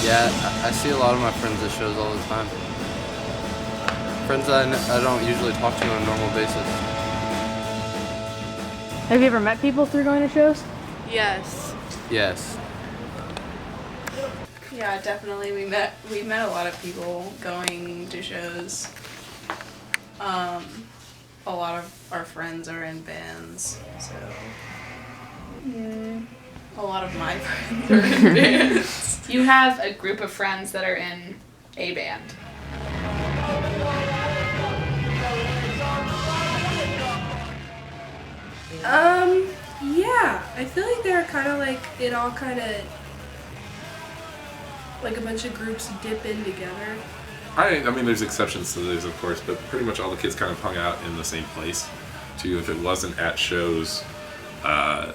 Yeah, I see a lot of my friends at shows all the time. Friends I don't usually talk to on a normal basis. Have you ever met people through going to shows? Yes. Yes. Yeah, definitely. We met a lot of people going to shows. A lot of our friends are in bands, so a lot of my friends are in bands. You have a group of friends that are in a band. Yeah, I feel like they're kind of like, it all kind of, like a bunch of groups dip in together. I mean, there's exceptions to those, of course, but pretty much all the kids kind of hung out in the same place, too. If it wasn't at shows, the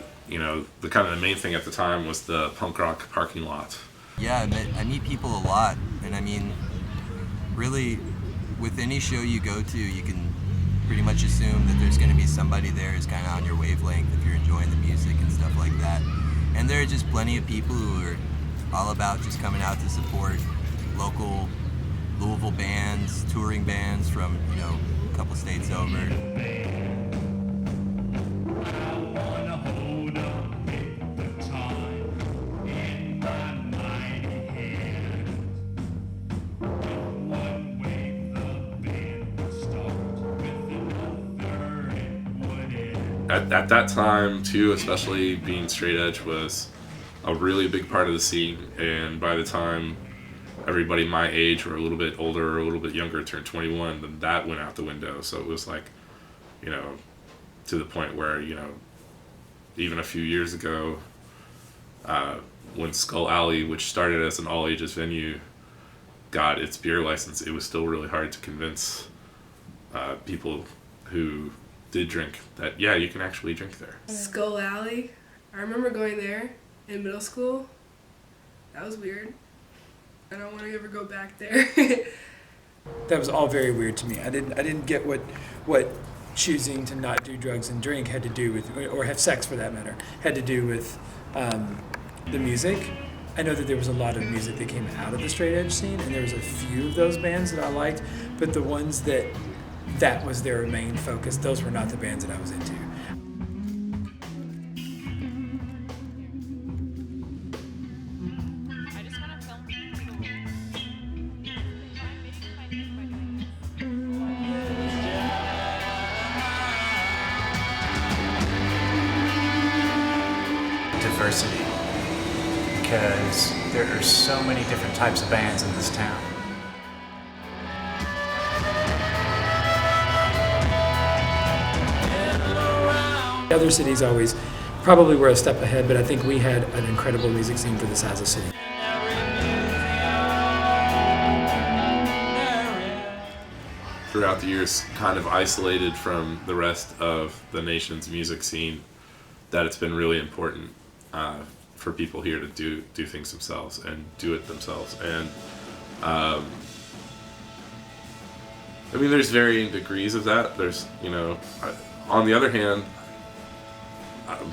kind of the main thing at the time was the punk rock parking lot. Yeah, I meet people a lot, and I mean, really, with any show you go to, you can pretty much assume that there's going to be somebody there who's kind of on your wavelength if you're enjoying the music and stuff like that. And there are just plenty of people who are all about just coming out to support local Louisville bands, touring bands from, a couple states over. At that time, too, especially being straight edge was a really big part of the scene, and by the time everybody my age or a little bit older or a little bit younger turned 21, then that went out the window. So it was like, to the point where, even a few years ago, when Skull Alley, which started as an all-ages venue, got its beer license, it was still really hard to convince people who did drink that, yeah, you can actually drink there. Skull Alley. I remember going there in middle school. That was weird. I don't want to ever go back there. That was all very weird to me. I didn't get what choosing to not do drugs and drink had to do with, or have sex for that matter, had to do with the music. I know that there was a lot of music that came out of the straight edge scene, and there was a few of those bands that I liked, but the ones that was their main focus, those were not the bands that I was into. Diversity, because there are so many different types of bands in this town. Other cities always probably were a step ahead, but I think we had an incredible music scene for the size of city. Throughout the years, kind of isolated from the rest of the nation's music scene, that it's been really important for people here to do things themselves and do it themselves. And I mean, there's varying degrees of that. There's, on the other hand,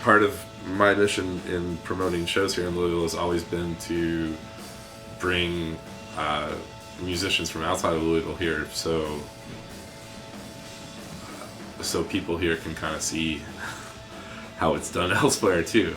part of my mission in promoting shows here in Louisville has always been to bring musicians from outside of Louisville here, so people here can kind of see how it's done elsewhere too.